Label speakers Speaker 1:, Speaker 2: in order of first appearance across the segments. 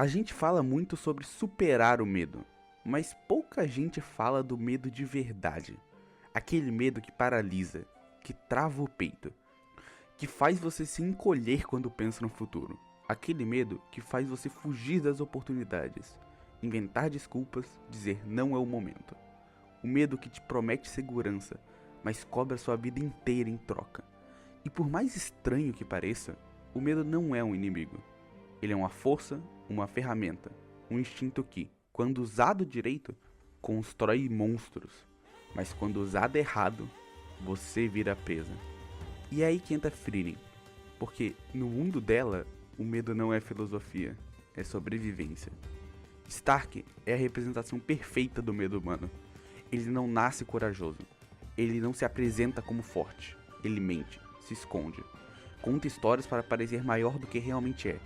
Speaker 1: A gente fala muito sobre superar o medo, mas pouca gente fala do medo de verdade. Aquele medo que paralisa, que trava o peito, que faz você se encolher quando pensa no futuro. Aquele medo que faz você fugir das oportunidades, inventar desculpas, dizer não é o momento. O medo que te promete segurança, mas cobra sua vida inteira em troca. E por mais estranho que pareça, o medo não é um inimigo. Ele é uma força, uma ferramenta, um instinto que, quando usado direito, constrói monstros. Mas quando usado errado, você vira presa. E é aí que entra Frieren, porque no mundo dela, o medo não é filosofia, é sobrevivência. Stark é a representação perfeita do medo humano. Ele não nasce corajoso, ele não se apresenta como forte, ele mente, se esconde, conta histórias para parecer maior do que realmente é.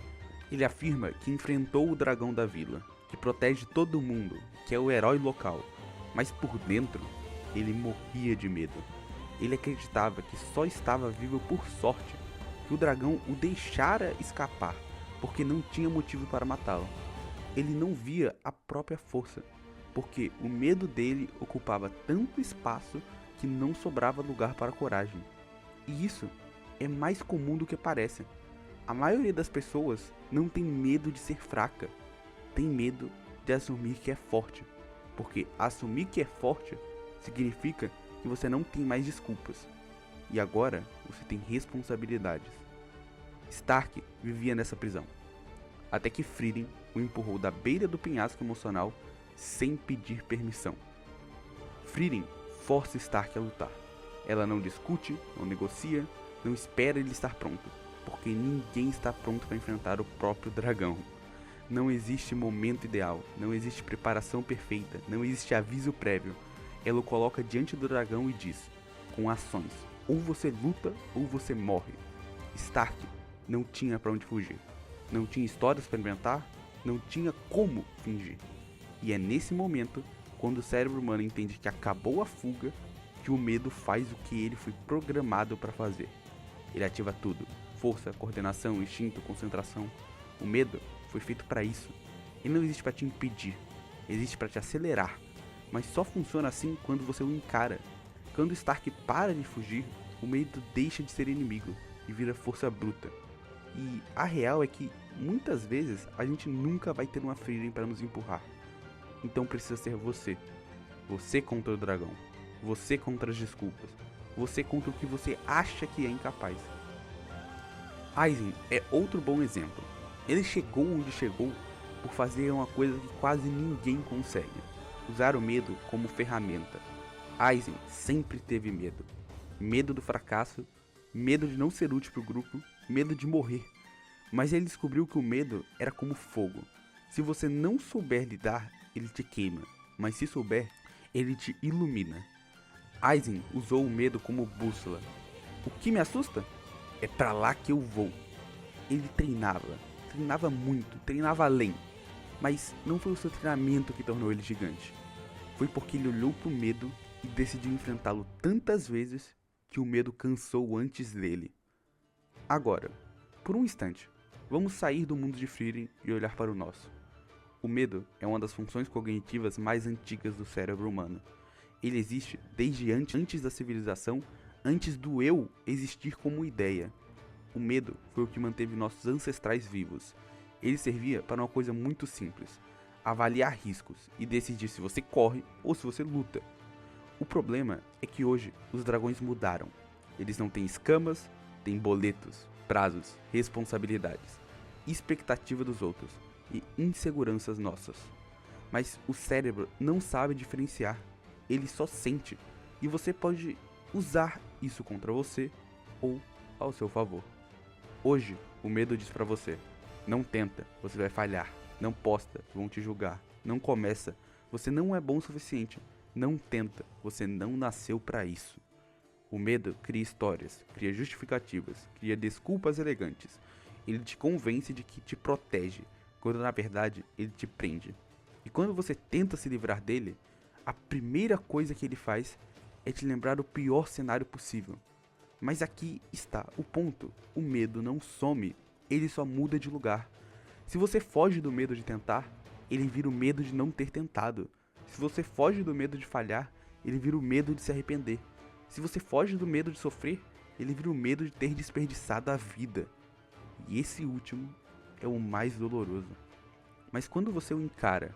Speaker 1: Ele afirma que enfrentou o dragão da vila, que protege todo mundo, que é o herói local, mas por dentro, ele morria de medo. Ele acreditava que só estava vivo por sorte, que o dragão o deixara escapar, porque não tinha motivo para matá-lo. Ele não via a própria força, porque o medo dele ocupava tanto espaço que não sobrava lugar para a coragem. E isso é mais comum do que parece. A maioria das pessoas não tem medo de ser fraca, tem medo de assumir que é forte, porque assumir que é forte significa que você não tem mais desculpas, e agora você tem responsabilidades. Stark vivia nessa prisão, até que Frieren o empurrou da beira do penhasco emocional sem pedir permissão. Frieren força Stark a lutar. Ela não discute, não negocia, não espera ele estar pronto, porque ninguém está pronto para enfrentar o próprio dragão. Não existe momento ideal, não existe preparação perfeita, não existe aviso prévio. Ela o coloca diante do dragão e diz, com ações, ou você luta ou você morre. Stark não tinha para onde fugir, não tinha histórias para inventar, não tinha como fingir. E é nesse momento, quando o cérebro humano entende que acabou a fuga, que o medo faz o que ele foi programado para fazer. Ele ativa tudo, força, coordenação, instinto, concentração. O medo foi feito para isso. Ele não existe para te impedir, existe para te acelerar. Mas só funciona assim quando você o encara. Quando Stark para de fugir, o medo deixa de ser inimigo e vira força bruta. E a real é que, muitas vezes, a gente nunca vai ter uma Frieren para nos empurrar. Então precisa ser você. Você contra o dragão. Você contra as desculpas. Você contra o que você acha que é incapaz. Aizen é outro bom exemplo. Ele chegou onde chegou por fazer uma coisa que quase ninguém consegue. Usar o medo como ferramenta. Aizen sempre teve medo. Medo do fracasso, medo de não ser útil para o grupo, medo de morrer. Mas ele descobriu que o medo era como fogo. Se você não souber lidar, ele te queima. Mas se souber, ele te ilumina. Aizen usou o medo como bússola. O que me assusta? É pra lá que eu vou. Ele treinava muito, treinava além. Mas não foi o seu treinamento que tornou ele gigante. Foi porque ele olhou pro medo e decidiu enfrentá-lo tantas vezes que o medo cansou antes dele. Agora, por um instante, vamos sair do mundo de Frieren e olhar para o nosso. O medo é uma das funções cognitivas mais antigas do cérebro humano. Ele existe desde antes da civilização, antes do eu existir como ideia. O medo foi o que manteve nossos ancestrais vivos. Ele servia para uma coisa muito simples: avaliar riscos e decidir se você corre ou se você luta. O problema é que hoje os dragões mudaram. Eles não têm escamas, têm boletos, prazos, responsabilidades, expectativa dos outros e inseguranças nossas. Mas o cérebro não sabe diferenciar, ele só sente, e você pode usar isso contra você ou ao seu favor. Hoje, o medo diz pra você: não tenta, você vai falhar. Não posta, vão te julgar. Não começa, você não é bom o suficiente. Não tenta, você não nasceu pra isso. O medo cria histórias, cria justificativas, cria desculpas elegantes. Ele te convence de que te protege, quando na verdade ele te prende. E quando você tenta se livrar dele, a primeira coisa que ele faz é te lembrar o pior cenário possível. Mas aqui está o ponto: o medo não some, ele só muda de lugar. Se você foge do medo de tentar, ele vira o medo de não ter tentado. Se você foge do medo de falhar, ele vira o medo de se arrepender. Se você foge do medo de sofrer, ele vira o medo de ter desperdiçado a vida. E esse último é o mais doloroso. Mas quando você o encara,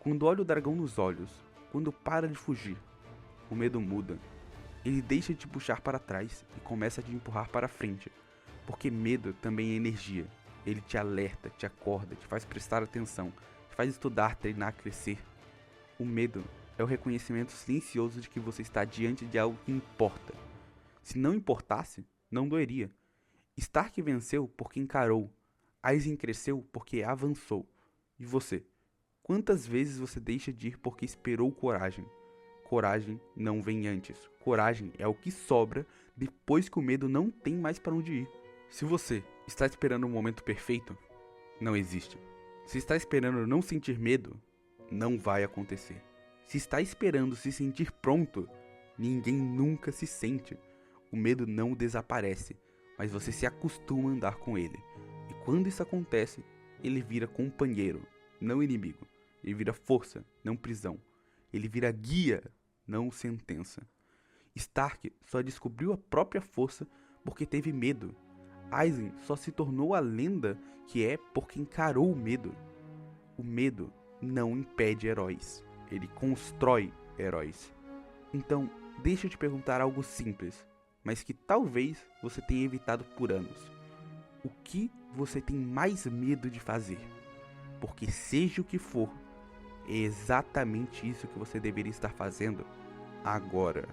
Speaker 1: quando olha o dragão nos olhos, quando para de fugir, o medo muda. Ele deixa de te puxar para trás e começa a te empurrar para frente. Porque medo também é energia. Ele te alerta, te acorda, te faz prestar atenção, te faz estudar, treinar, crescer. O medo é o reconhecimento silencioso de que você está diante de algo que importa. Se não importasse, não doeria. Stark venceu porque encarou. Aizen cresceu porque avançou. E você? Quantas vezes você deixa de ir porque esperou coragem? Coragem não vem antes. Coragem é o que sobra depois que o medo não tem mais para onde ir. Se você está esperando o momento perfeito, não existe. Se está esperando não sentir medo, não vai acontecer. Se está esperando se sentir pronto, ninguém nunca se sente. O medo não desaparece, mas você se acostuma a andar com ele. E quando isso acontece, ele vira companheiro, não inimigo. Ele vira força, não prisão. Ele vira guia, não sentença. Stark só descobriu a própria força porque teve medo. Aizen só se tornou a lenda que é porque encarou o medo. O medo não impede heróis, ele constrói heróis. Então, deixa eu te perguntar algo simples, mas que talvez você tenha evitado por anos. O que você tem mais medo de fazer? Porque seja o que for, é exatamente isso que você deveria estar fazendo agora.